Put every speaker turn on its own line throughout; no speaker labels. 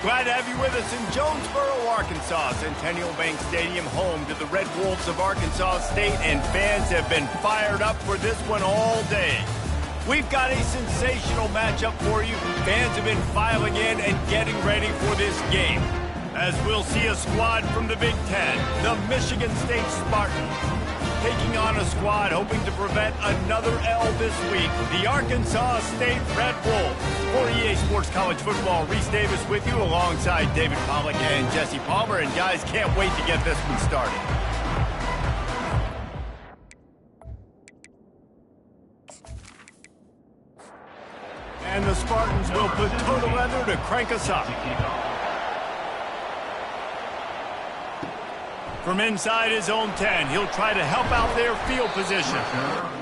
Glad to have you with us in Jonesboro, Arkansas. Centennial Bank Stadium, home to the Red Wolves of Arkansas State, and fans have been fired up for this one all day. We've got a sensational matchup for you. Fans have been filing in and getting ready for this game. As we'll see a squad from the Big Ten, the Michigan State Spartans, taking on a squad hoping to prevent another L this week, the Arkansas State Red Wolves. For EA Sports College Football, Reese Davis with you alongside David Pollack and Jesse Palmer. And guys, can't wait to get this one started. And the Spartans will put total leather to crank us up. From inside his own 10, he'll try to help out their field position.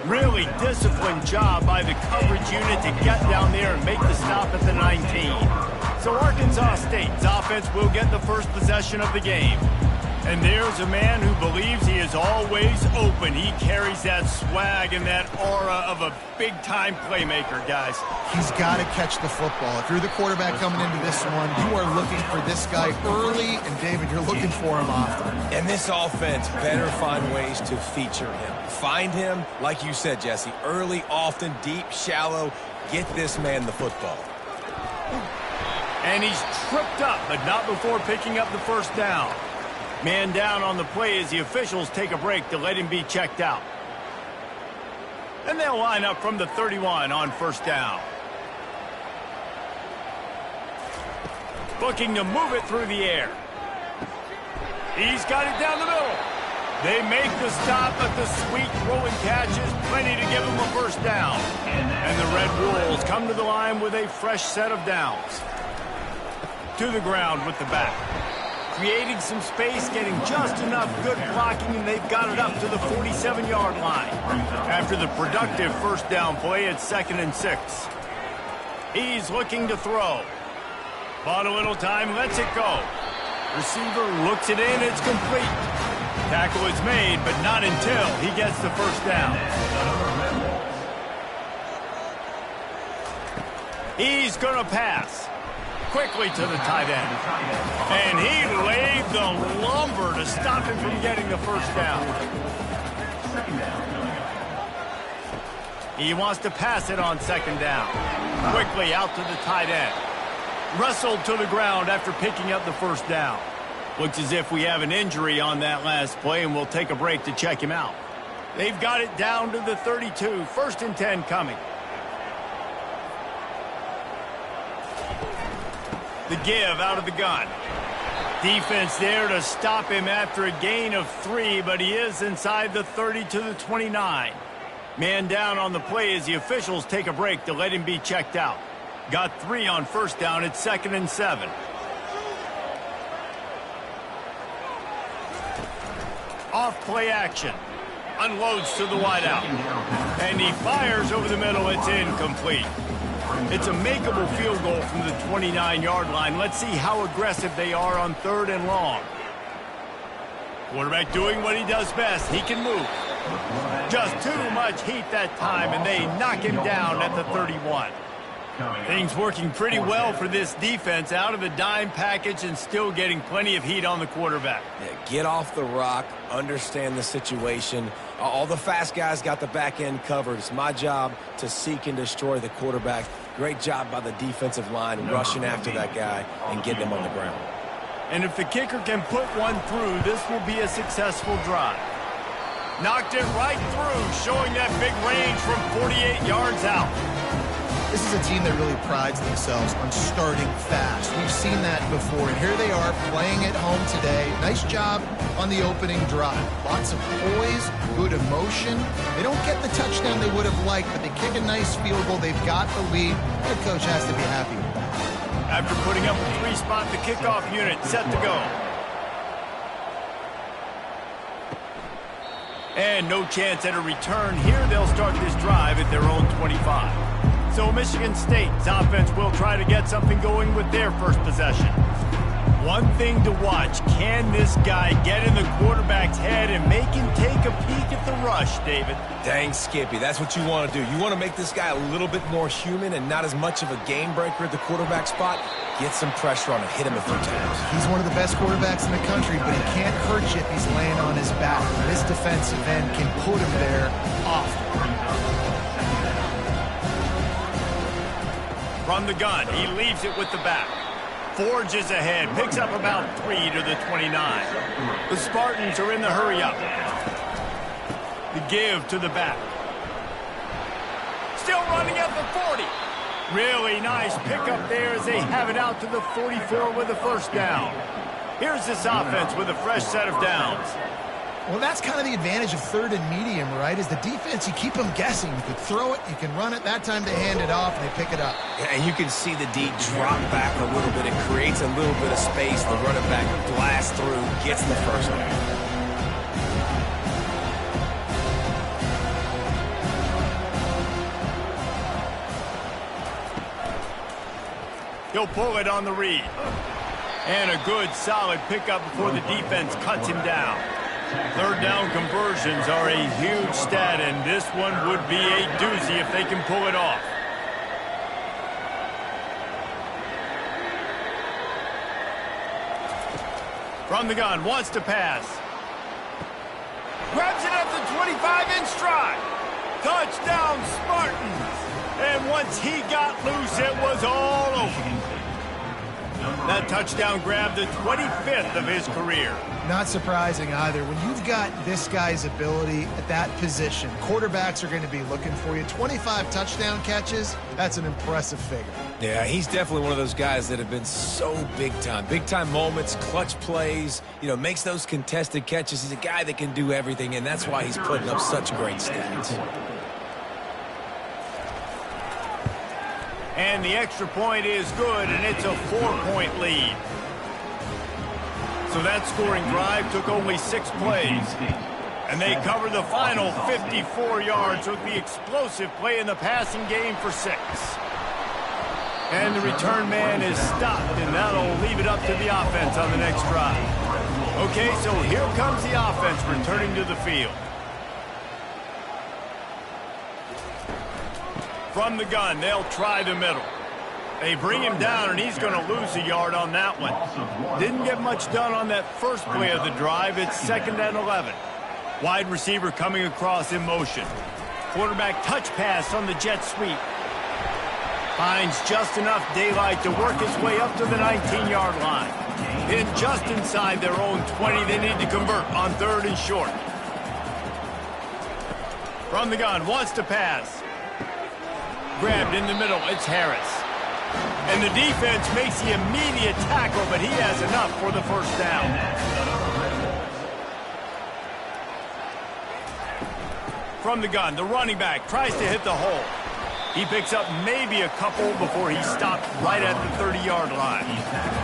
Really disciplined job by the coverage unit to get down there and make the stop at the 19. So Arkansas State's offense will get the first possession of the game. And there's a man who believes he is always open. He carries that swag and that aura of a big-time playmaker, guys.
He's got to catch the football. If you're the quarterback coming into this one, you are looking for this guy early, and David, you're looking for him often.
And this offense better find ways to feature him. Find him, like you said, Jesse, early, often, deep, shallow. Get this man the football.
And he's tripped up, but not before picking up the first down. Man down on the play as the officials take a break to let him be checked out. And they'll line up from the 31 on first down. Looking to move it through the air. He's got it down the middle. They make the stop, but the sweet throwing catch is plenty to give him a first down. And the Red Wolves come to the line with a fresh set of downs. To the ground with the back. Creating some space, getting just enough good blocking, and they've got it up to the 47-yard line. After the productive first down play, it's 2nd and 6. He's looking to throw. Bought a little time, lets it go. Receiver looks it in, it's complete. Tackle is made, but not until he gets the first down. He's going to pass. Quickly to the tight end. And he laid the lumber to stop him from getting the first down. He wants to pass it on 2nd down. Quickly out to the tight end. Wrestled to the ground after picking up the first down. Looks as if we have an injury on that last play, and we'll take a break to check him out. They've got it down to the 32. 1st and 10 coming. The give out of the gun. Defense there to stop him after a gain of 3, but he is inside the 30 to the 29. Man down on the play as the officials take a break to let him be checked out. Got 3 on first down. It's 2nd and 7. Off play action. Unloads to the wideout. And he fires over the middle. It's incomplete. It's a makeable field goal from the 29-yard line. Let's see how aggressive they are on 3rd and long. Quarterback doing what he does best. He can move. Just too much heat that time, and they knock him down at the 31. Things working pretty well for this defense, out of the dime package and still getting plenty of heat on the quarterback.
Yeah, get off the rock, understand the situation. All the fast guys got the back end covered. It's my job to seek and destroy the quarterback. Great job by the defensive line rushing after that guy and getting him on the ground.
And if the kicker can put one through, this will be a successful drive. Knocked it right through, showing that big range from 48 yards out.
This is a team that really prides themselves on starting fast. We've seen that before, and here they are playing at home today. Nice job on the opening drive. Lots of poise, good emotion. They don't get the touchdown they would have liked, but they kick a nice field goal. They've got the lead. Head coach has to be happy with that.
After putting up a 3-spot, the kickoff unit set to go. And no chance at a return here. They'll start this drive at their own 25. So Michigan State's offense will try to get something going with their first possession. One thing to watch, can this guy get in the quarterback's head and make him take a peek at the rush, David?
Dang, Skippy, that's what you want to do. You want to make this guy a little bit more human and not as much of a game breaker at the quarterback spot. Get some pressure on him, hit him a few times.
He's one of the best quarterbacks in the country, but he can't hurt you if he's laying on his back. This defensive end can put him there often.
From the gun, he leaves it with the back. Forges ahead, picks up about 3 to the 29. The Spartans are in the hurry-up. The give to the back. Still running at the 40. Really nice pickup there as they have it out to the 44 with a first down. Here's this offense with a fresh set of downs.
Well, that's kind of the advantage of third and medium, right? Is the defense, you keep them guessing. You can throw it, you can run it. That time they hand it off and they pick it up.
And you can see the D drop back a little bit. It creates a little bit of space. The running back blasts through, gets the first down.
He'll pull it on the read. And a good, solid pickup before the defense cuts him down. Third down conversions are a huge stat, and this one would be a doozy if they can pull it off. From the gun, wants to pass. Grabs it at the 25-inch stride. Touchdown, Spartans. And once he got loose, it was all over. That touchdown grabbed the 25th of his career.
Not surprising either. When you've got this guy's ability at that position, quarterbacks are going to be looking for you. 25 touchdown catches, that's an impressive figure.
Yeah, he's definitely one of those guys that have been so big time. Big time moments, clutch plays, makes those contested catches. He's a guy that can do everything, and that's why he's putting up such great stats.
And the extra point is good, and it's a 4-point lead. So that scoring drive took only 6 plays. And they cover the final 54 yards with the explosive play in the passing game for 6. And the return man is stopped, and that'll leave it up to the offense on the next drive. Okay, so here comes the offense returning to the field. From the gun, they'll try the middle. They bring him down, and he's going to lose a yard on that one. Didn't get much done on that first play of the drive. It's 2nd and 11. Wide receiver coming across in motion. Quarterback touch pass on the jet sweep. Finds just enough daylight to work his way up to the 19-yard line. Then just inside their own 20, they need to convert on 3rd and short. From the gun, wants to pass. Grabbed in the middle, it's Harris. And the defense makes the immediate tackle, but he has enough for the first down. From the gun, the running back tries to hit the hole. He picks up maybe a couple before he stopped right at the 30-yard line.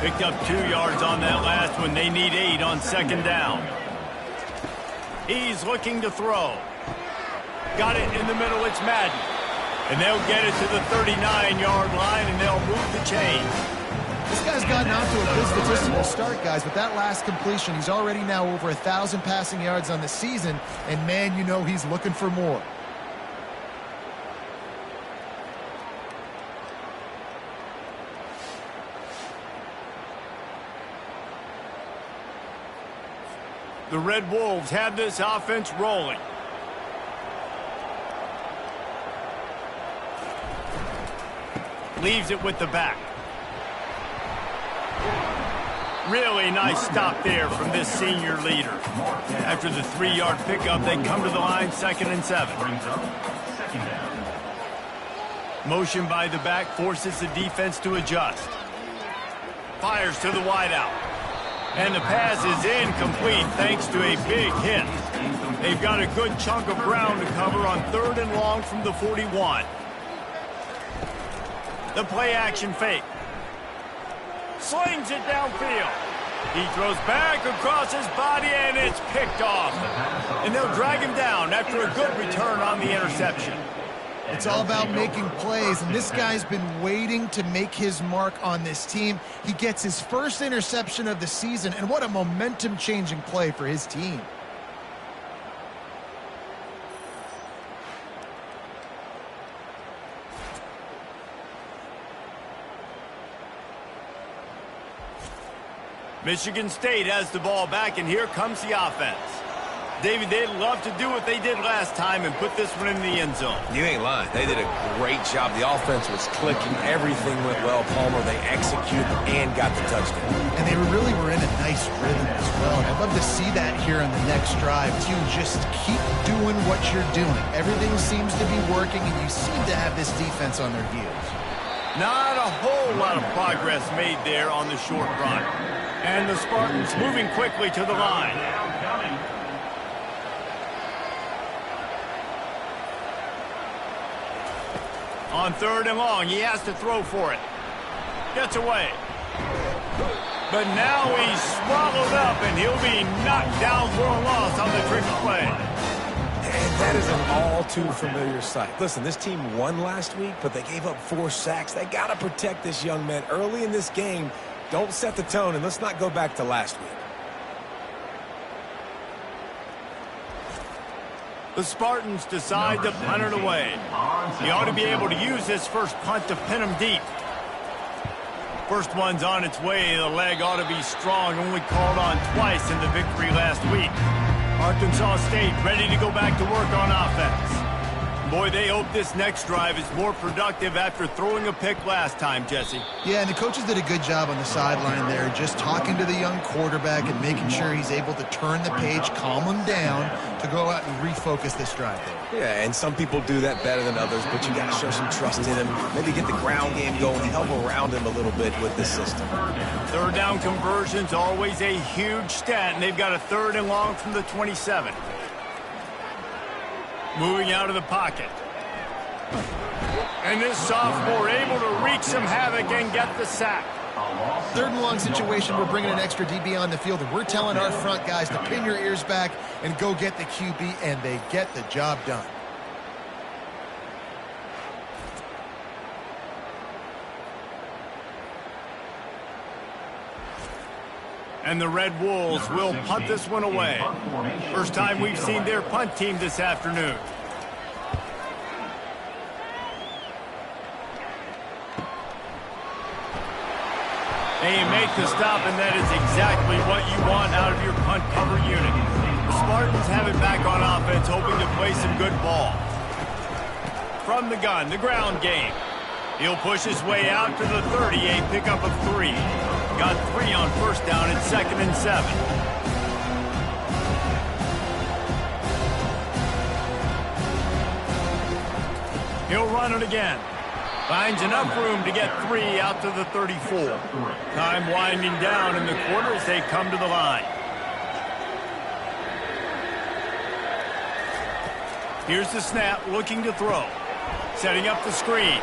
Picked up 2 yards on that last one. They need 8 on 2nd down. He's looking to throw. Got it in the middle, it's Madden. And they'll get it to the 39-yard line, and they'll move the chain.
This guy's gotten off to a good statistical start, guys, but that last completion, he's already now over 1,000 passing yards on the season, and man, he's looking for more.
The Red Wolves have this offense rolling. Leaves it with the back. Really nice stop there from this senior leader. After the 3-yard pickup, they come to the line 2nd and 7. Motion by the back forces the defense to adjust. Fires to the wideout. And the pass is incomplete thanks to a big hit. They've got a good chunk of ground to cover on 3rd and long from the 41. The play action fake. Slings it downfield. He throws back across his body, and it's picked off. And they'll drag him down after a good return on the interception.
It's all about making plays, and this guy's been waiting to make his mark on this team. He gets his first interception of the season, and what a momentum-changing play for his team.
Michigan State has the ball back, and here comes the offense. David, they'd love to do what they did last time and put this one in the end zone.
You ain't lying. They did a great job. The offense was clicking. Everything went well. Palmer, they executed and got the touchdown.
And they really were in a nice rhythm as well. And I'd love to see that here on the next drive, too. Just keep doing what you're doing. Everything seems to be working, and you seem to have this defense on their heels.
Not a whole lot of progress made there on the short run. And the Spartans moving quickly to the line. On 3rd and long, he has to throw for it. Gets away. But now he's swallowed up, and he'll be knocked down for a loss on the trick play.
And that is an all-too-familiar sight. Listen, this team won last week, but they gave up 4 sacks. They got to protect this young man early in this game. Don't set the tone, and let's not go back to last week.
The Spartans decide to punt it away. He ought to be able to use this first punt to pin him deep. First one's on its way. The leg ought to be strong, only called on twice in the victory last week. Arkansas State ready to go back to work on offense. Boy, they hope this next drive is more productive after throwing a pick last time, Jesse.
Yeah, and the coaches did a good job on the sideline there, just talking to the young quarterback and making sure he's able to turn the page, calm him down to go out and refocus this drive there.
Yeah, and some people do that better than others, but you got to show some trust in him. Maybe get the ground game going, help around him a little bit with this system.
3rd down conversion's always a huge stat, and they've got a 3rd and long from the 27. Moving out of the pocket. And this sophomore able to wreak some havoc and get the sack.
3rd and long situation, we're bringing an extra DB on the field, and we're telling our front guys to pin your ears back and go get the QB, and they get the job done.
And the Red Wolves will punt this one away. First time we've seen their punt team this afternoon. They make the stop, and that is exactly what you want out of your punt cover unit. The Spartans have it back on offense, hoping to play some good ball. From the gun, the ground game. He'll push his way out to the 30, a pickup of 3. Got 3 on first down at 2nd and 7. He'll run it again. Finds enough room to get 3 out to the 34. Time winding down in the quarter as they come to the line. Here's the snap, looking to throw. Setting up the screen.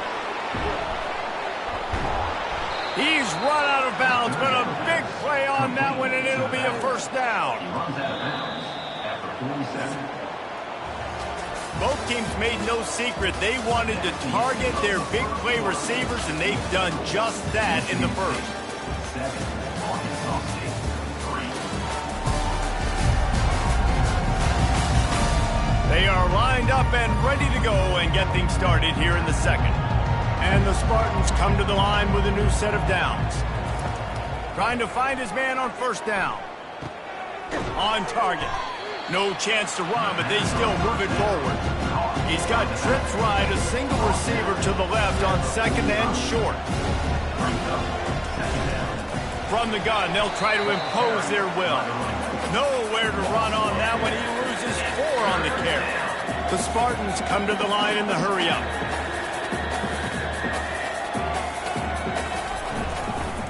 He's run out of bounds, but a big play on that one, and it'll be a first down. Both teams made no secret they wanted to target their big play receivers, and they've done just that in the first. They are lined up and ready to go and get things started here in the second. And the Spartans come to the line with a new set of downs. Trying to find his man on first down. On target. No chance to run, but they still move it forward. He's got trips right, a single receiver to the left on 2nd and short. From the gun, they'll try to impose their will. Nowhere to run on that one. He loses 4 on the carry. The Spartans come to the line in the hurry-up.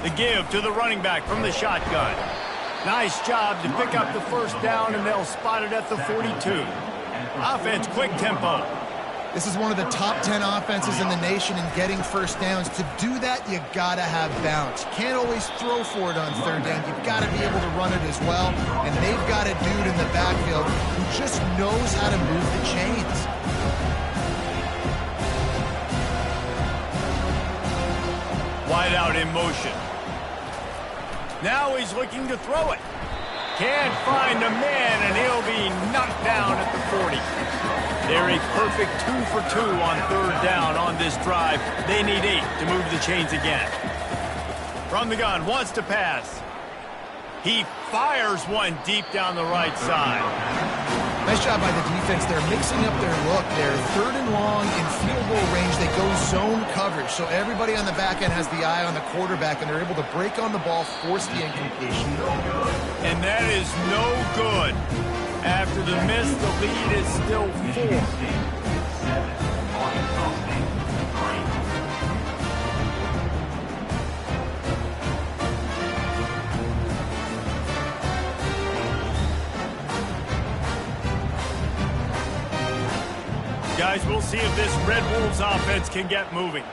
The give to the running back from the shotgun. Nice job to pick up the first down, and they'll spot it at the 42. Offense, quick tempo.
This is one of the top 10 offenses in the nation in getting first downs. To do that, you gotta have balance. You can't always throw for it on 3rd down. You've got to be able to run it as well. And they've got a dude in the backfield who just knows how to move the chains.
spread out in motion. Now he's looking to throw it. Can't find a man, and he'll be knocked down at the 40. They're a perfect 2 for 2 on third down on this drive. They need 8 to move the chains again. From the gun, wants to pass. He fires one deep down the right side.
Nice job by the defense. They're mixing up their look. They're third and long in field goal range. They go zone coverage. So everybody on the back end has the eye on the quarterback, and they're able to break on the ball, force the incompletion.
And that is no good. After the miss, the lead is still 4. Guys, we'll see if this Red Wolves offense can get moving.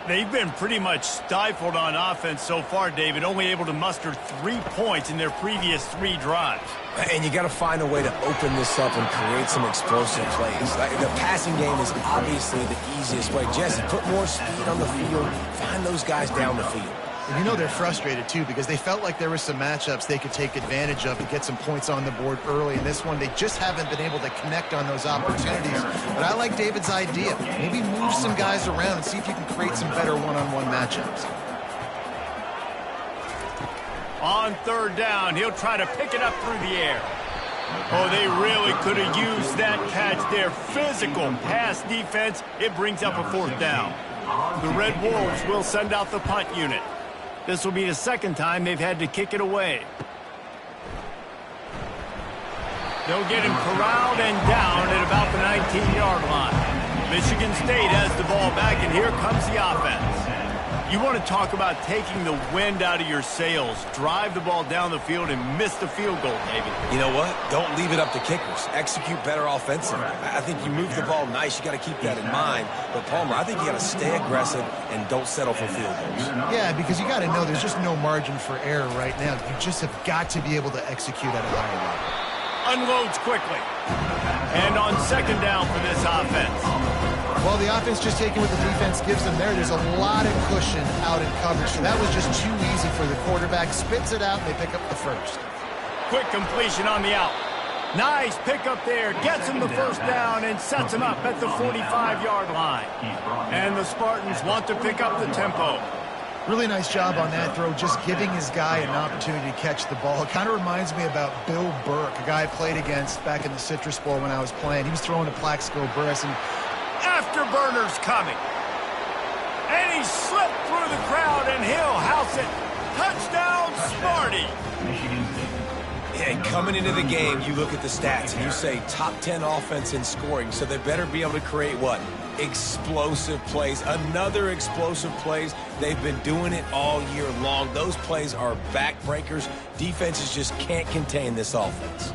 They've been pretty much stifled on offense so far, David, only able to muster 3 points in their previous 3 drives.
And you got to find a way to open this up and create some explosive plays. The passing game is obviously the easiest way. Jesse, put more speed on the field. Find those guys down the field.
And you know they're frustrated, too, because they felt like there were some matchups they could take advantage of to get some points on the board early. In this one, they just haven't been able to connect on those opportunities. But I like David's idea. Maybe move some guys around and see if you can create some better one-on-one matchups.
On third down, he'll try to pick it up through the air. Oh, they really could have used that catch there. Physical pass defense. It brings up a 4th down. The Red Wolves will send out the punt unit. This will be the second time they've had to kick it away. They'll get him corralled and down at about the 19-yard line. Michigan State has the ball back, and here comes the offense. You want to talk about taking the wind out of your sails. Drive the ball down the field and miss the field goal, David.
You know what? Don't leave it up to kickers. Execute better offensively. I think you move the ball nice. You got to keep that in mind. But, Palmer, I think you got to stay aggressive and don't settle for field goals.
Yeah, because you got to know there's just no margin for error right now. You just have got to be able to execute at a higher level.
Unloads quickly. And on second down for this offense.
Well, the offense just taking what the defense gives them there. There's a lot of cushion out in coverage, so that was just too easy for the quarterback. Spits it out, and they pick up the first.
Quick completion on the out. Nice pickup there. Gets him the first down and sets him up at the 45-yard line. And the Spartans want to pick up the tempo.
Really nice job on that throw, just giving his guy an opportunity to catch the ball. It kind of reminds me about Bill Burke, a guy I played against back in the Citrus Bowl when I was playing. He was throwing to Plaxico Burress, and
afterburners coming. And he slipped through the crowd, and he'll house it. Touchdown, Sparty.
And coming into the game, you look at the stats, and you say top 10 offense in scoring, so they better be able to create what? Explosive plays. Another explosive plays. They've been doing it all year long. Those plays are backbreakers. Defenses just can't contain this offense.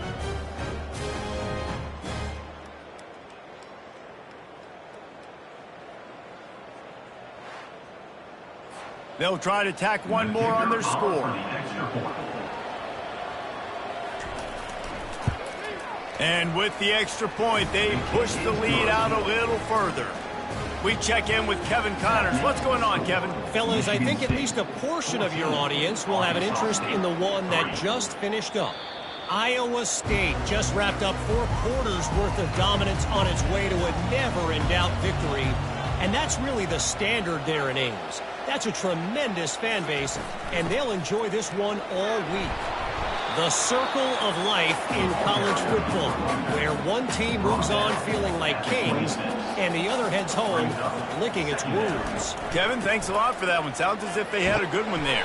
They'll try to tack one more on their score. And with the extra point, they push the lead out a little further. We check in with Kevin Connors. What's going on, Kevin?
Fellas, I think at least a portion of your audience will have an interest in the one that just finished up. Iowa State just wrapped up 4 quarters worth of dominance on its way to a never-in-doubt victory. And that's really the standard there in Ames. That's a tremendous fan base, and they'll enjoy this one all week. The circle of life in college football, where one team moves on feeling like kings, and the other heads home licking its wounds.
Kevin, thanks a lot for that one. Sounds as if they had a good one there.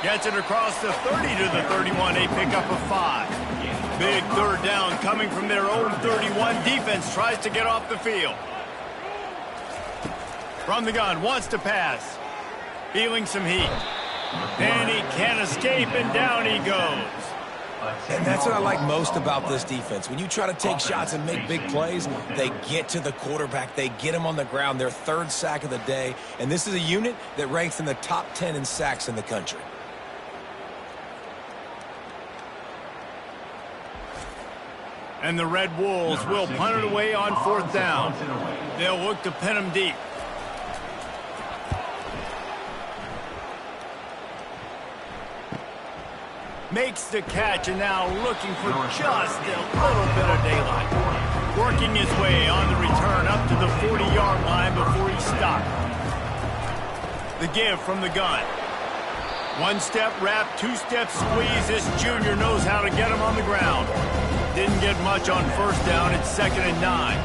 Gets it across the 30 to the 31. They pick up a 5. Big third down coming from their own 31. Defense tries to get off the field. From the gun, wants to pass. Feeling some heat. And he can't escape, and down he goes.
And that's what I like most about this defense. When you try to take shots and make big plays, they get to the quarterback. They get him on the ground. Their 3rd sack of the day. And this is a unit that ranks in the top 10 in sacks in the country.
And the Red Wolves will punt it away on 4th down. They'll look to pin him deep. Makes the catch, and now looking for just a little bit of daylight. Working his way on the return up to the 40-yard line before he stopped. The give from the gun. One-step wrap, two-step squeeze. This junior knows how to get him on the ground. Didn't get much on first down. It's 2nd and 9.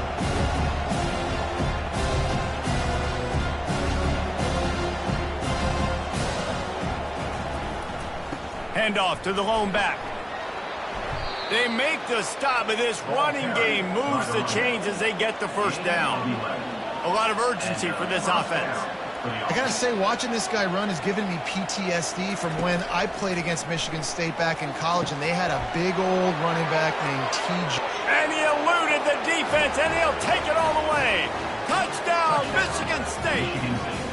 Handoff to the lone back. They make the stop, but this running game moves the chains as they get the first down. A lot of urgency for this offense.
I gotta say, watching this guy run has given me PTSD from when I played against Michigan State back in college, and they had a big old running back named T.J.
And he eluded the defense, and he'll take it all the way. Touchdown, Michigan State.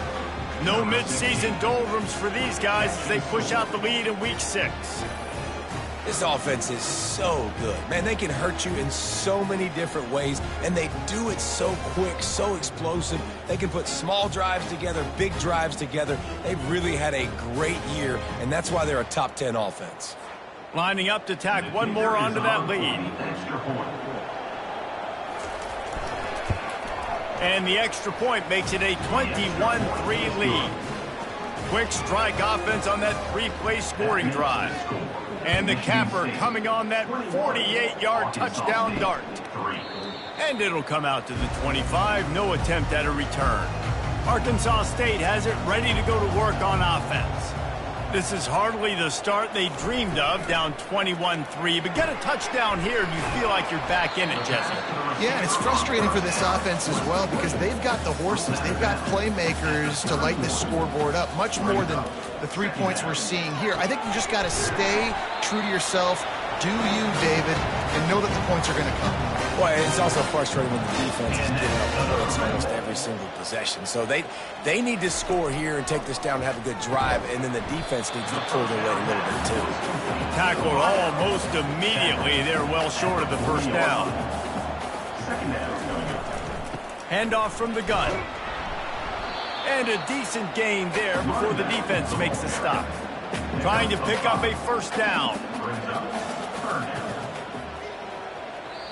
No midseason doldrums for these guys as they push out the lead in Week 6.
This offense is so good. Man, they can hurt you in so many different ways, and they do it so quick, so explosive. They can put small drives together, big drives together. They've really had a great year, and that's why they're a top 10 offense.
Lining up to tack one more onto that lead. And the extra point makes it a 21-3 lead. Quick strike offense on that three-play scoring drive. And the capper coming on that 48-yard touchdown dart. And it'll come out to the 25, no attempt at a return. Arkansas State has it ready to go to work on offense. This is hardly the start they dreamed of, down 21-3, but get a touchdown here and you feel like you're back in it, Jesse.
Yeah, and it's frustrating for this offense as well because they've got the horses. They've got playmakers to light this scoreboard up, much more than the 3 points we're seeing here. I think you just got to stay true to yourself, do you, David, and know that the points are going to come.
Well, it's also frustrating when the defense is giving up points almost every single possession. So they need to score here and take this down and have a good drive, and then the defense needs to pull their weight a little bit too.
Tackled almost immediately. They're well short of the first down. Handoff from the gun. And a decent gain there before the defense makes the stop. Trying to pick up a first down.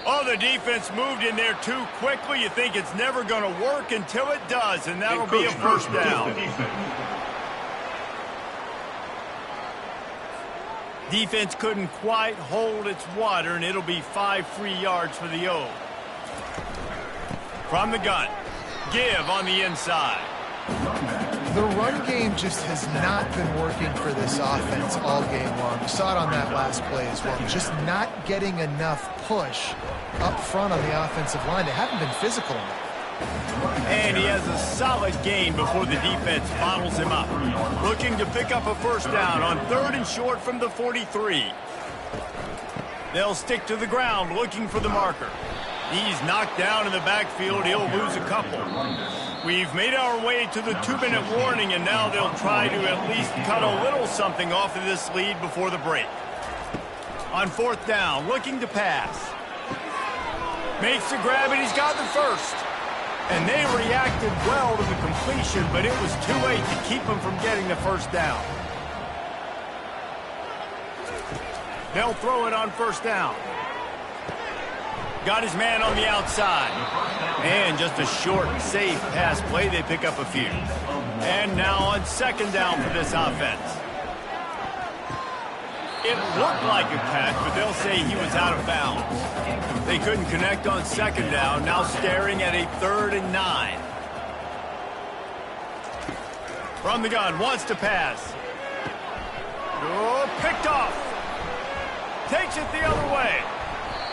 Oh, the defense moved in there too quickly. You think it's never going to work until it does, and that'll be a first down. Defense couldn't quite hold its water, and it'll be 5 free yards for the O. From the gun, give on the inside.
The run game just has not been working for this offense all game long. You saw it on that last play as well. Just not getting enough push up front on the offensive line. They haven't been physical enough.
And he has a solid gain before the defense bottles him up. Looking to pick up a first down on 3rd and short from the 43. They'll stick to the ground looking for the marker. He's knocked down in the backfield. He'll lose a couple. We've made our way to the 2-minute warning, and now they'll try to at least cut a little something off of this lead before the break. On 4th down, looking to pass. Makes the grab, and he's got the first. And they reacted well to the completion, but it was too late to keep him from getting the first down. They'll throw it on 1st down. Got his man on the outside. And just a short, safe pass play. They pick up a few. And now on 2nd down for this offense. It looked like a catch, but they'll say he was out of bounds. They couldn't connect on 2nd down. Now staring at a 3rd and 9. From the gun, wants to pass. Oh, picked off. Takes it the other way.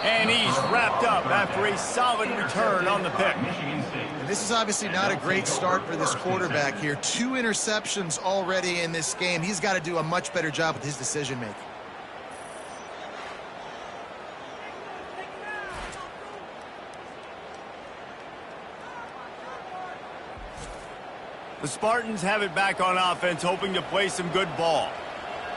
And he's wrapped up after a solid return on the pick.
And this is obviously not a great start for this quarterback here. 2 interceptions already in this game. He's got to do a much better job with his decision-making.
The Spartans have it back on offense, hoping to play some good ball.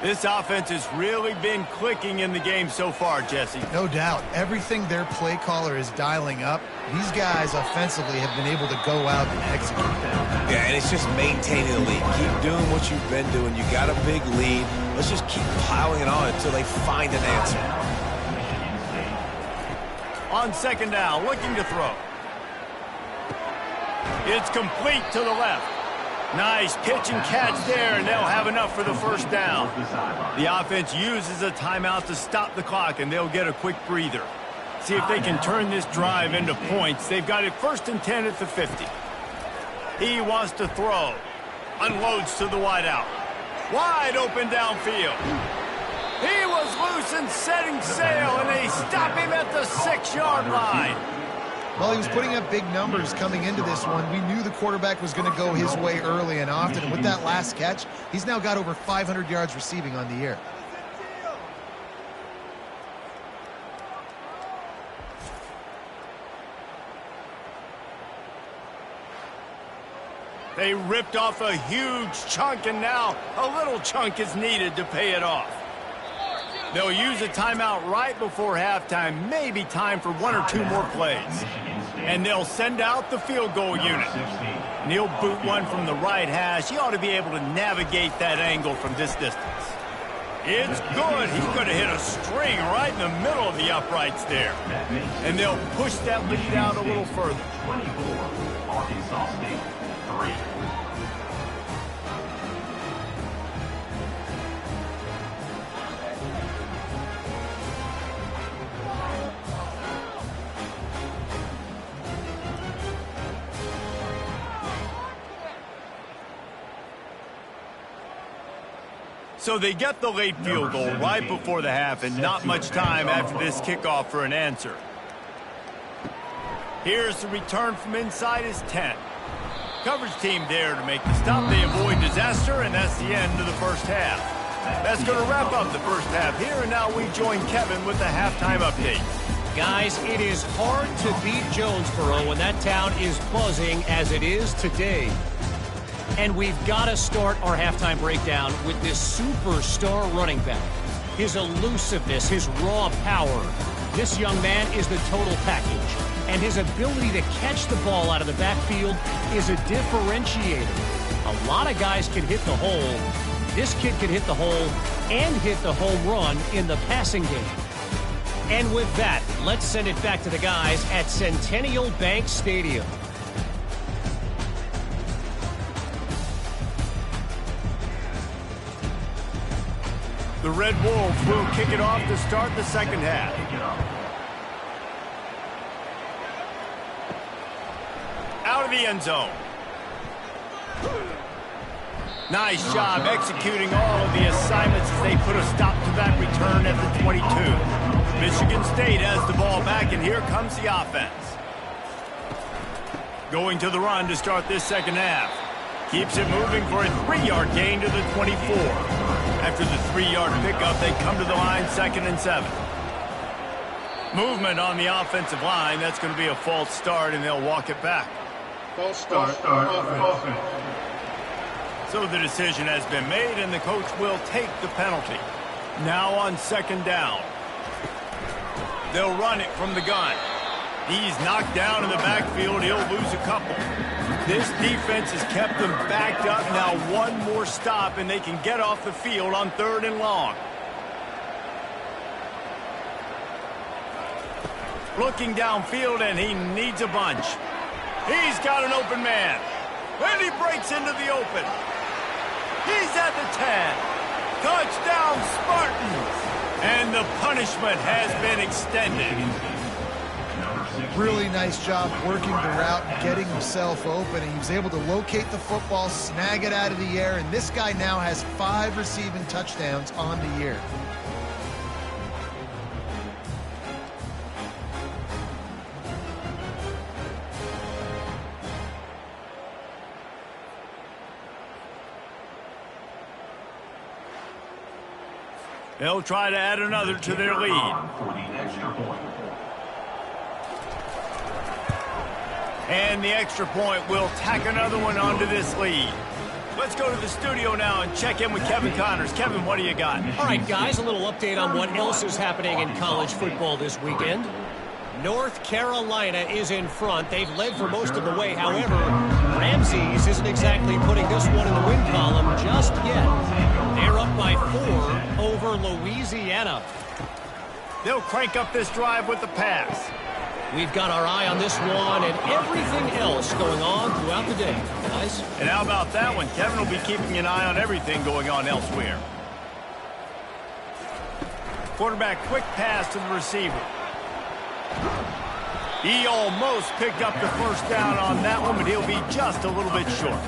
This offense has really been clicking in the game so far, Jesse.
No doubt. Everything their play caller is dialing up, these guys offensively have been able to go out and execute that.
Yeah, and it's just maintaining the lead. Keep doing what you've been doing. You got a big lead. Let's just keep piling it on until they find an answer.
On second down, looking to throw. It's complete to the left. Nice pitch and catch there, and they'll have enough for the first down. The offense uses a timeout to stop the clock, and they'll get a quick breather. See if they can turn this drive into points. They've got it 1st and 10 at the 50. He wants to throw. Unloads to the wideout. Wide open downfield. He was loose and setting sail, and they stop him at the 6-yard line.
Well, he was putting up big numbers coming into this one. We knew the quarterback was going to go his way early and often. And with that last catch, he's now got over 500 yards receiving on the year.
They ripped off a huge chunk, and now a little chunk is needed to pay it off. They'll use a timeout right before halftime, maybe time for 1 or 2 more plays. And they'll send out the field goal unit. And he'll boot one from the right hash. He ought to be able to navigate that angle from this distance. It's good. He's going to hit a string right in the middle of the uprights there. And they'll push that lead out a little further.
24, Arkansas State, 3.
So they get the late field goal right before the half, and not much time after this kickoff for an answer. Here's the return from inside his 10. Coverage team there to make the stop. They avoid disaster, and that's the end of the first half. That's going to wrap up the first half here, and now we join Kevin with the halftime update.
Guys, it is hard to beat Jonesboro when that town is buzzing as it is today. And we've got to start our halftime breakdown with this superstar running back. His elusiveness, his raw power. This young man is the total package. And his ability to catch the ball out of the backfield is a differentiator. A lot of guys can hit the hole. This kid can hit the hole and hit the home run in the passing game. And with that, let's send it back to the guys at Centennial Bank Stadium.
The Red Wolves will kick it off to start the second half. Out of the end zone. Nice job executing all of the assignments as they put a stop to that return at the 22. Michigan State has the ball back, and here comes the offense. Going to the run to start this second half. Keeps it moving for a 3-yard gain to the 24. After the 3-yard pickup, they come to the line 2nd and 7. Movement on the offensive line. That's going to be a false start, and they'll walk it back.
False start. Offense.
So the decision has been made, and the coach will take the penalty. Now on second down. They'll run it from the gun. He's knocked down in the backfield. He'll lose a couple. This defense has kept them backed up. Now one more stop, and they can get off the field on 3rd and long. Looking downfield, and he needs a bunch. He's got an open man. And he breaks into the open. He's at the 10. Touchdown, Spartans. And the punishment has been extended.
Really nice job working the route and getting himself open. And he was able to locate the football, snag it out of the air, and this guy now has 5 receiving touchdowns on the year.
They'll try to add another to their lead. And the extra point will tack another one onto this lead. Let's go to the studio now and check in with Kevin Connors. Kevin, what do you got?
All right, guys, a little update on what else is happening in college football this weekend. North Carolina is in front. They've led for most of the way. However, Ramses isn't exactly putting this one in the win column just yet. They're up by 4 over Louisiana.
They'll crank up this drive with the pass.
We've got our eye on this one and everything else going on throughout the day, guys.
And how about that one? Kevin will be keeping an eye on everything going on elsewhere. Quarterback quick pass to the receiver. He almost picked up the first down on that one, but he'll be just a little bit short.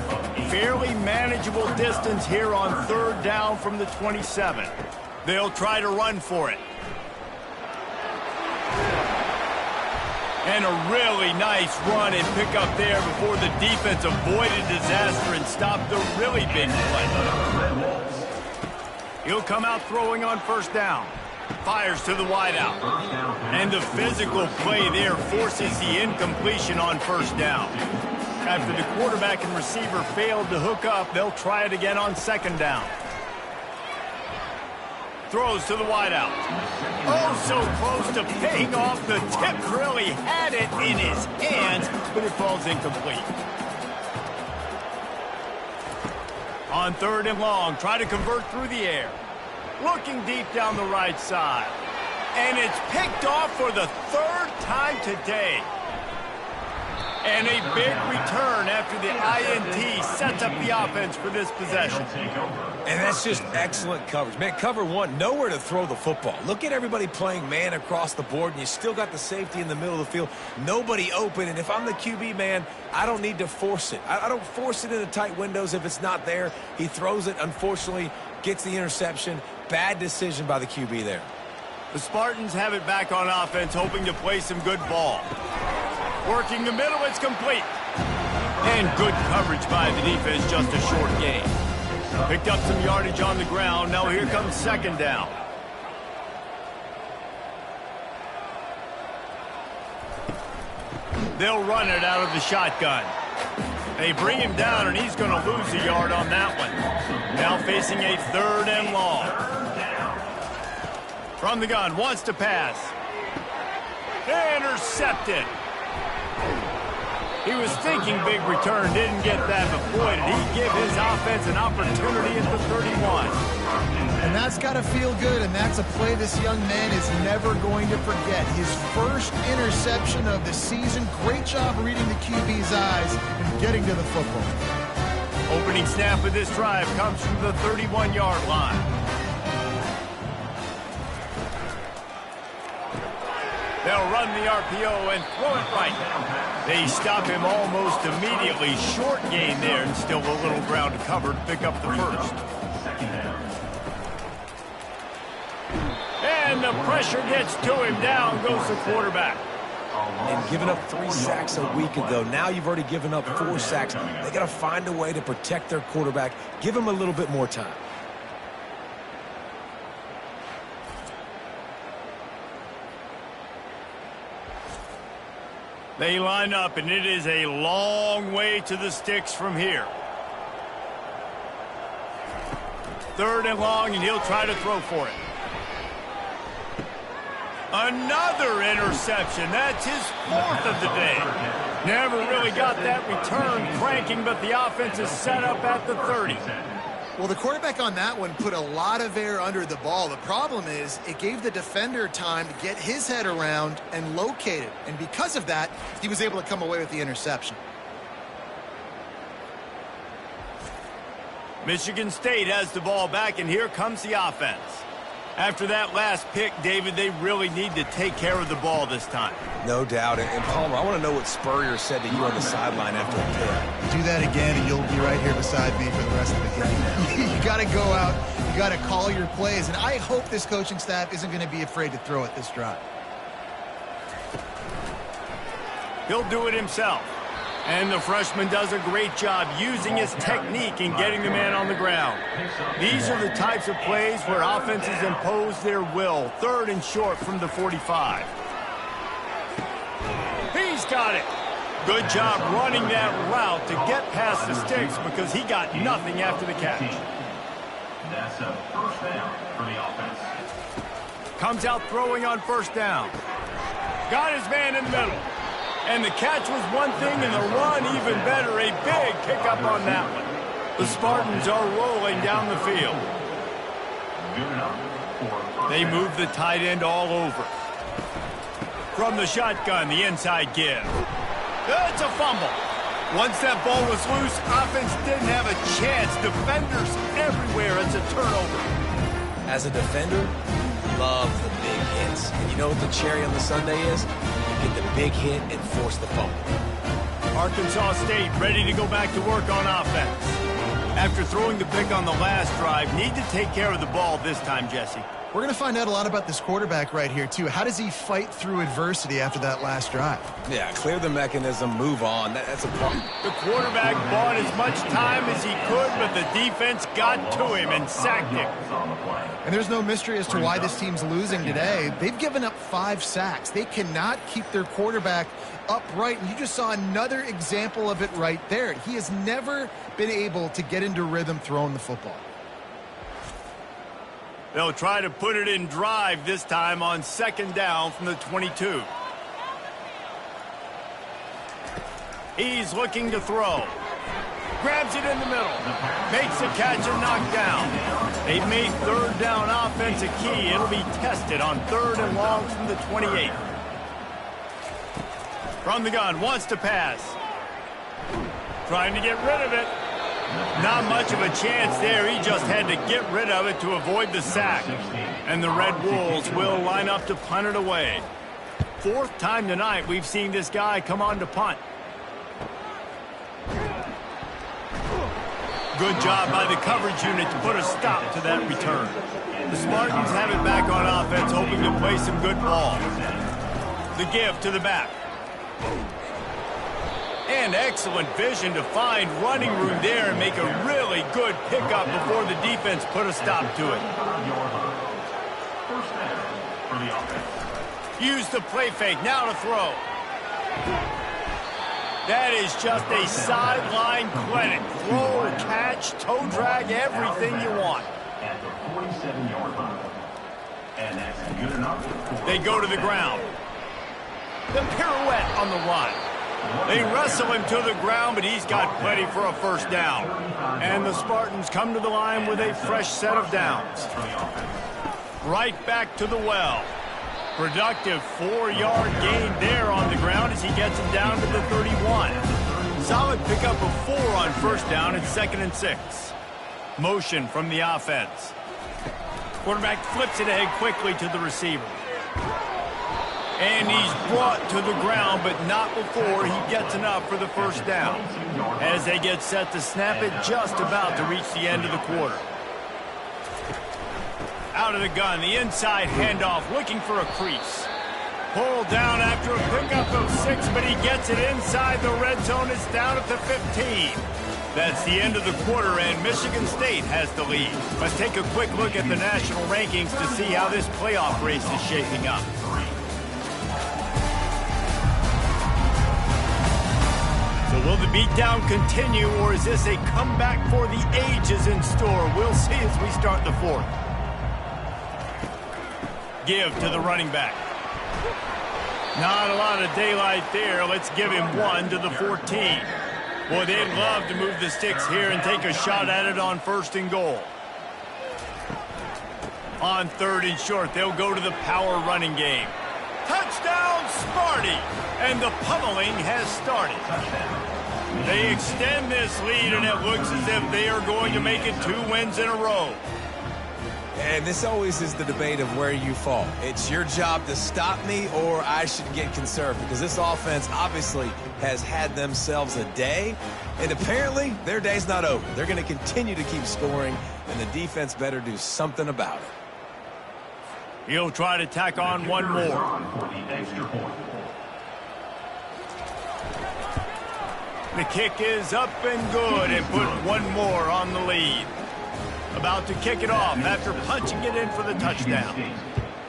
Fairly manageable distance here on 3rd down from the 27. They'll try to run for it. And a really nice run and pick up there before the defense avoided disaster and stopped the really big play. He'll come out throwing on 1st down. Fires to the wideout. And the physical play there forces the incompletion on 1st down. After the quarterback and receiver failed to hook up, they'll try it again on 2nd down. Throws to the wideout. Oh, so close to paying off. The tip really had it in his hands, but it falls incomplete. On 3rd and long, try to convert through the air. Looking deep down the right side. And it's picked off for the 3rd time today. And a big return after the INT sets up the offense for this possession.
And that's just excellent coverage. Man, cover 1, nowhere to throw the football. Look at everybody playing man across the board, and you still got the safety in the middle of the field. Nobody open, and if I'm the QB, man, I don't need to force it. I don't force it into tight windows if it's not there. He throws it, unfortunately, gets the interception. Bad decision by the QB there.
The Spartans have it back on offense, hoping to play some good ball. Working the middle, it's complete. And good coverage by the defense, just a short gain. Picked up some yardage on the ground. Now here comes 2nd down. They'll run it out of the shotgun. They bring him down, and he's going to lose a yard on that one. Now facing a 3rd and long. From the gun, wants to pass. Intercepted. He was thinking big return, didn't get that, but boy, did he give his offense an opportunity at the 31.
And that's got to feel good, and that's a play this young man is never going to forget. His first interception of the season. Great job reading the QB's eyes and getting to the football.
Opening snap of this drive comes from the 31-yard line. They'll run the RPO and throw it right. They stop him almost immediately. Short gain there and still a little ground to cover to pick up the first. And the pressure gets to him. Down goes the quarterback.
And giving up 3 sacks a week ago. Now you've already given up 4 sacks. They got to find a way to protect their quarterback. Give him a little bit more time.
They line up, and it is a long way to the sticks from here. 3rd and long, and he'll try to throw for it. Another interception. That's his 4th of the day. Never really got that return cranking, but the offense is set up at the 30.
Well, the quarterback on that one put a lot of air under the ball. The problem is it gave the defender time to get his head around and locate it. And because of that, he was able to come away with the interception.
Michigan State has the ball back, and here comes the offense. After that last pick, David, they really need to take care of the ball this time.
No doubt. And Palmer, I want to know what Spurrier said to you on the sideline after the pick.
Do that again, and you'll be right here beside me for the rest of the game. You got to go out. You got to call your plays. And I hope this coaching staff isn't going to be afraid to throw it this drive.
He'll do it himself. And the freshman does a great job using his technique and getting the man on the ground. These are the types of plays where offenses impose their will. 3rd and short from the 45. He's got it. Good job running that route to get past the sticks because he got nothing after the catch.
That's a first down for the offense.
Comes out throwing on first down. Got his man in the middle. And the catch was one thing and the run even better. A big pickup on that one. The Spartans are rolling down the field.
Good enough for
They move the tight end all over. From the shotgun, the inside give. It's a fumble. Once that ball was loose, offense didn't have a chance. Defenders everywhere. It's a turnover.
As a defender, you love the big hits. And you know what the cherry on the sundae is? You get the big hit and force the fumble.
Arkansas State ready to go back to work on offense. After throwing the pick on the last drive, need to take care of the ball this time, Jesse.
We're going to find out a lot about this quarterback right here, too. How does he fight through adversity after that last drive?
Yeah, clear the mechanism, move on. That's a problem.
The quarterback bought as much time as he could, but the defense got to him and sacked him.
And there's no mystery as to why this team's losing today. They've given up 5 sacks. They cannot keep their quarterback upright, and you just saw another example of it right there. He has never been able to get into rhythm throwing the football.
They'll try to put it in drive this time on second down from the 22. He's looking to throw. Grabs it in the middle. Makes a catch and knocked down. They've made third down offense a key. It'll be tested on third and long from the 28. From the gun, wants to pass. Trying to get rid of it. Not much of a chance there. He just had to get rid of it to avoid the sack. And the Red Wolves will line up to punt it away. 4th time tonight we've seen this guy come on to punt. Good job by the coverage unit to put a stop to that return. The Spartans have it back on offense, hoping to play some good ball. The give to the back. And excellent vision to find running room there and make a really good pickup before the defense put a stop to it.
first down for the offense.
Use the play fake, now to throw. That is just a sideline clinic. Throw, catch, toe drag, everything you want.
At the 47-yard line. And that's good enough.
They go to the ground. The pirouette on the run. They wrestle him to the ground, but he's got plenty for a first down. And the Spartans come to the line with a fresh set of downs. Right back to the well. Productive 4-yard gain there on the ground as he gets him down to the 31. Solid pickup of 4 on first down at 2nd and 6. Motion from the offense. Quarterback flips it ahead quickly to the receiver. And he's brought to the ground, but not before he gets enough for the first down. As they get set to snap it, just about to reach the end of the quarter. Out of the gun, the inside handoff, looking for a crease. Pulled down after a pickup of 6, but he gets it inside the red zone. It's down at the 15. That's the end of the quarter, and Michigan State has the lead. Let's take a quick look at the national rankings to see how this playoff race is shaping up. So will the beatdown continue, or is this a comeback for the ages in store? We'll see as we start the 4th. Give to the running back. Not a lot of daylight there. Let's give him 1 to the 14. Boy, they'd love to move the sticks here and take a shot at it on 1st and goal. On 3rd and short, they'll go to the power running game. Touchdown, Sparty! And the pummeling has started. They extend this lead, and it looks as if they are going to make it 2 wins in a row.
And this always is the debate of where you fall. It's your job to stop me, or I should get conserved, because this offense obviously has had themselves a day, and apparently their day's not over. They're going to continue to keep scoring, and the defense better do something about it.
He'll try to tack on one more.
For the extra point.
The kick is up and good, and put one more on the lead. About to kick it off after punching it in for the touchdown.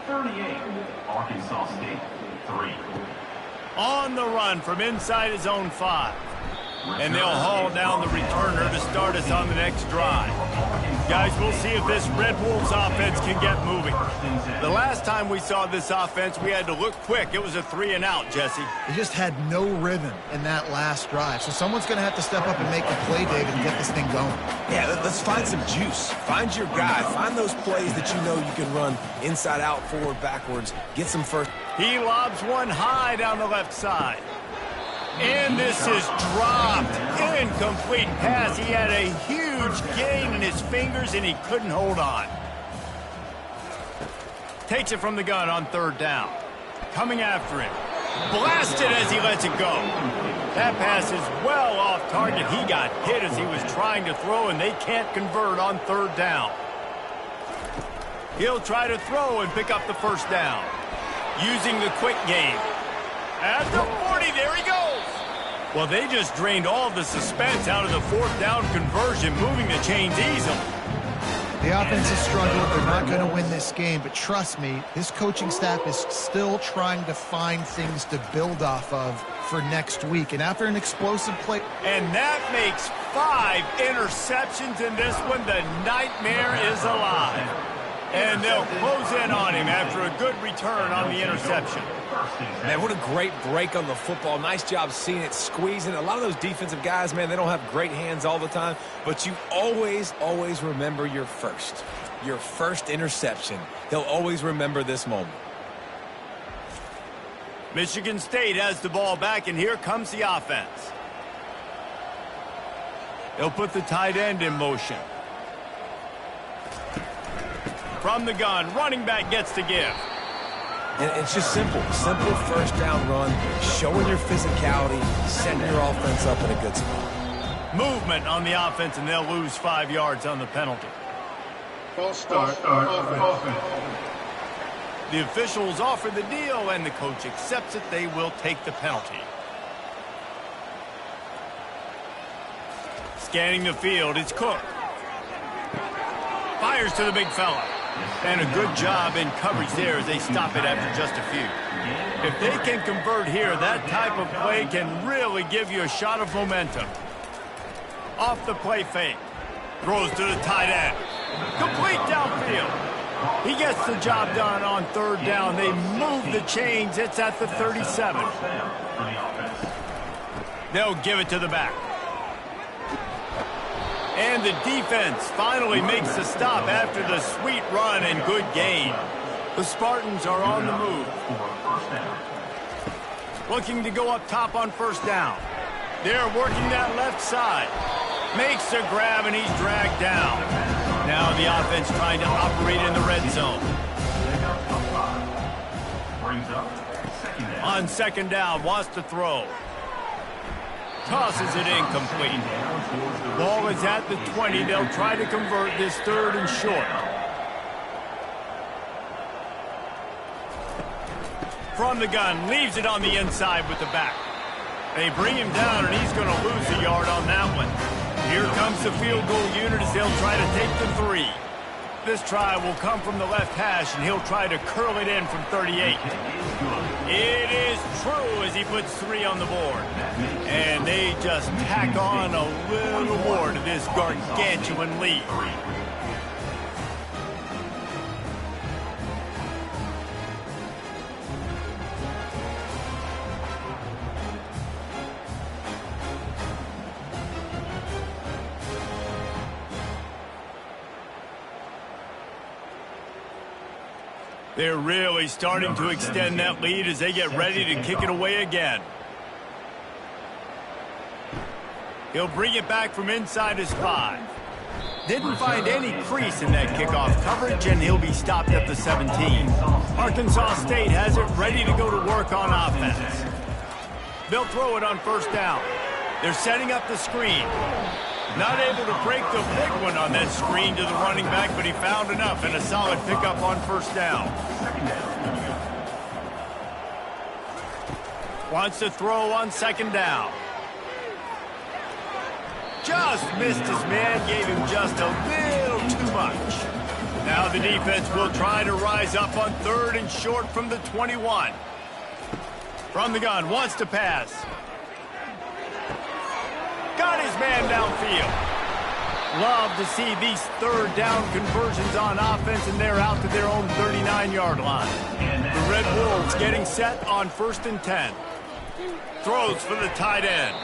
38, Arkansas State 3.
On the run from inside his own 5. And they'll haul down the returner to start us on the next drive. Guys, we'll see if this Red Wolves offense can get moving. The last time we saw this offense, we had to look quick. It was a 3-and-out, Jesse.
They just had no rhythm in that last drive. So someone's going to have to step up and make the play, David, and get this thing going.
Yeah, let's find some juice. Find your guy. Find those plays that you know you can run inside out, forward, backwards. Get some first.
He lobs one high down the left side. And this is dropped. Incomplete pass. He had a huge gain in his fingers, and he couldn't hold on. Takes it from the gun on 3rd down. Coming after him. Blasted as he lets it go. That pass is well off target. He got hit as he was trying to throw, and they can't convert on 3rd down. He'll try to throw and pick up the 1st down. Using the quick game. At the 40, there he goes. Well, they just drained all the suspense out of the 4th down conversion, moving the chains easily.
The offense is struggling. They're not going to win this game, but trust me, this coaching staff is still trying to find things to build off of for next week. And after an explosive play...
And that makes 5 interceptions in this one. The nightmare is alive. And they'll close in on him after a good return on the interception.
Man, what a great break on the football. Nice job seeing it, squeezing. A lot of those defensive guys, man, they don't have great hands all the time, but you always, always remember your first interception. They'll always remember this moment.
Michigan State has the ball back, and here comes the offense. They'll put the tight end in motion. From the gun, running back gets to give.
And it's just simple 1st down run, showing your physicality, setting your offense up in a good spot.
Movement on the offense, and they'll lose 5 yards on the penalty.
False start offense.
The officials offer the deal, and the coach accepts it. They will take the penalty. Scanning the field, it's Cook. Fires to the big fella. And a good job in coverage there as they stop it after just a few. If they can convert here, that type of play can really give you a shot of momentum. Off the play fake. Throws to the tight end. Complete downfield. He gets the job done on 3rd down. They move the chains. It's at the 37. They'll give it to the back. And the defense finally makes the stop after the sweet run and good gain. The Spartans are on the move. Looking to go up top on 1st down. They're working that left side. Makes a grab, and he's dragged down. Now the offense trying to operate in the red zone. On 2nd down, wants to throw. Tosses it incomplete. Ball is at the 20. They'll try to convert this 3rd and short. From the gun, leaves it on the inside with the back. They bring him down, and he's going to lose a yard on that one. Here comes the field goal unit as they'll try to take the 3. This try will come from the left hash, and he'll try to curl it in from 38. It is true as he puts 3 on the board. And they just tack on a little more to this gargantuan lead. They're really starting to extend that lead as they get ready to kick it away again. He'll bring it back from inside his 5. Didn't find any crease in that kickoff coverage, and he'll be stopped at the 17. Arkansas State has it ready to go to work on offense. They'll throw it on 1st down. They're setting up the screen. Not able to break the big one on that screen to the running back, but he found enough and a solid pickup on 1st down. Wants to throw on 2nd down. Just missed his man, gave him just a little too much. Now the defense will try to rise up on 3rd and short from the 21. From the gun, wants to pass. Got his man downfield. Love to see these third down conversions on offense, and they're out to their own 39-yard line. The Red Wolves getting set on 1st and 10. Throws for the tight end.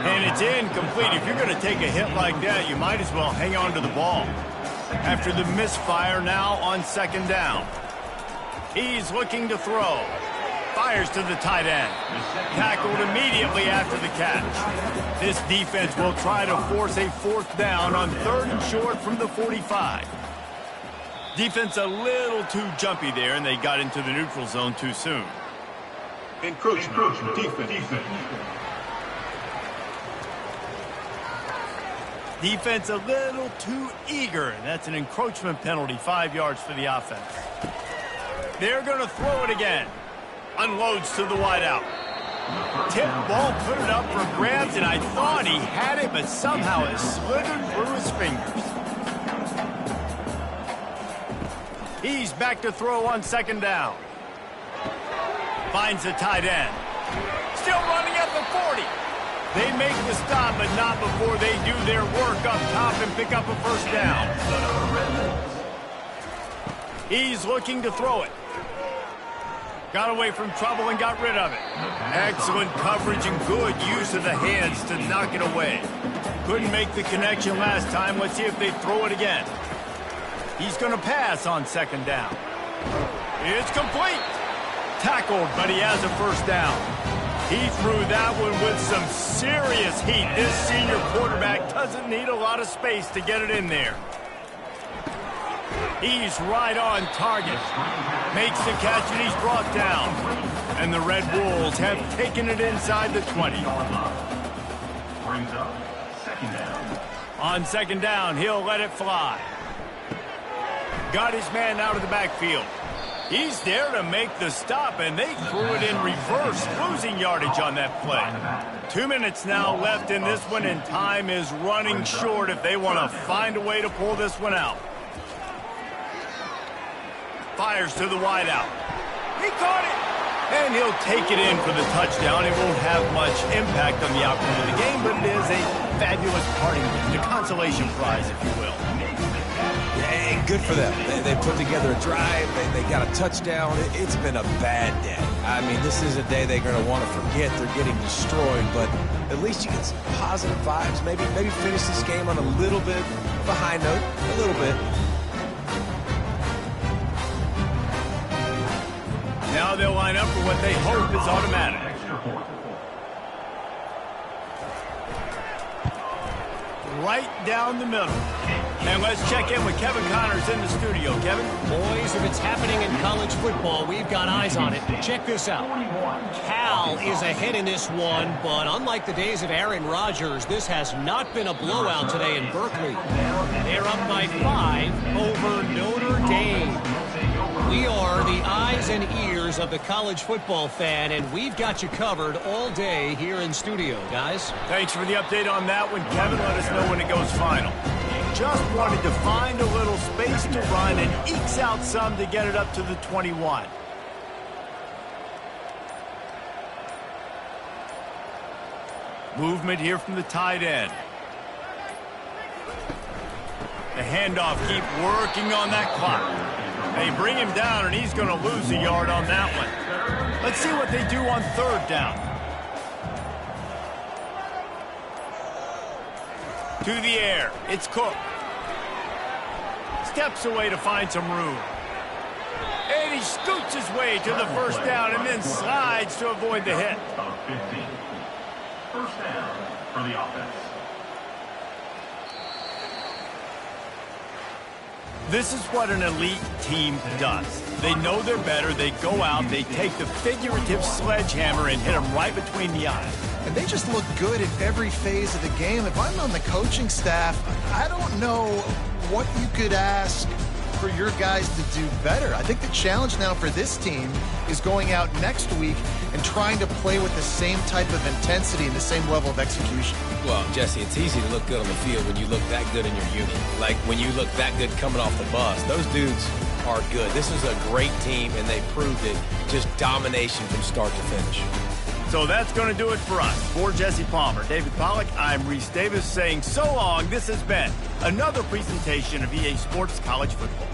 And it's incomplete. If you're going to take a hit like that, you might as well hang on to the ball. After the misfire, now on 2nd down. He's looking to throw. Fires to the tight end. Tackled immediately after the catch. This defense will try to force a 4th down on 3rd and short from the 45. Defense a little too jumpy there, and they got into the neutral zone too soon.
Encroachment. Defense.
Defense a little too eager, and that's an encroachment penalty, 5 yards for the offense. They're going to throw it again. Unloads to the wideout. Tip ball, put it up for grabs, and I thought he had it, but somehow it slithered through his fingers. He's back to throw on 2nd down. Finds the tight end. Still running at the 40. They make the stop, but not before they do their work up top and pick up a 1st down. He's looking to throw it. Got away from trouble and got rid of it. Excellent coverage and good use of the hands to knock it away. Couldn't make the connection last time. Let's see if they throw it again. He's going to pass on 2nd down. It's complete. Tackled, but he has a 1st down. He threw that one with some serious heat. This senior quarterback doesn't need a lot of space to get it in there. He's right on target. Makes the catch, and he's brought down. And the Red Wolves have taken it inside the 20.
Brings up 2nd down.
On 2nd down, he'll let it fly. Got his man out of the backfield. He's there to make the stop, and they threw it in reverse, losing yardage on that play. 2 minutes now left in this one, and time is running short if they want to find a way to pull this one out. Fires to the wideout. He caught it! And he'll take it in for the touchdown. It won't have much impact on the outcome of the game, but it is a fabulous parting gift, a consolation prize, if you will.
And good for them. They put together a drive. They got a touchdown. It's been a bad day. I mean, this is a day they're going to want to forget. They're getting destroyed, but at least you get some positive vibes. Maybe finish this game on a little bit of a high note, a little bit.
Now they'll line up for what they hope is automatic. Right down the middle. And let's check in with Kevin Connors in the studio. Kevin?
Boys, if it's happening in college football, we've got eyes on it. Check this out. Cal is ahead in this one, but unlike the days of Aaron Rodgers, this has not been a blowout today in Berkeley. They're up by 5 over Notre Dame. We are the eyes and ears of the college football fan, and we've got you covered all day here in studio, guys.
Thanks for the update on that one, Kevin. Let us know when it goes final. Just wanted to find a little space to run and ekes out some to get it up to the 21. Movement here from the tight end. The handoff, keep working on that clock. They bring him down, and he's going to lose a yard on that one. Let's see what they do on 3rd down. To the air. It's Cook. Steps away to find some room. And he scoots his way to the 1st down and then slides to avoid the hit.
15. 1st down for the offense.
This is what an elite team does. They know they're better. They go out. They take the figurative sledgehammer and hit them right between the eyes.
And they just look good at every phase of the game. If I'm on the coaching staff, I don't know what you could ask for your guys to do better. I think the challenge now for this team is going out next week and trying to play with the same type of intensity and the same level of execution.
Well, Jesse, it's easy to look good on the field when you look that good in your unit. Like when you look that good coming off the bus. Those dudes, are good. This is a great team, and they proved it. Just domination from start to finish.
So that's going to do it for us. For Jesse Palmer, David Pollack, I'm Reese Davis saying so long. This has been another presentation of EA Sports College Football.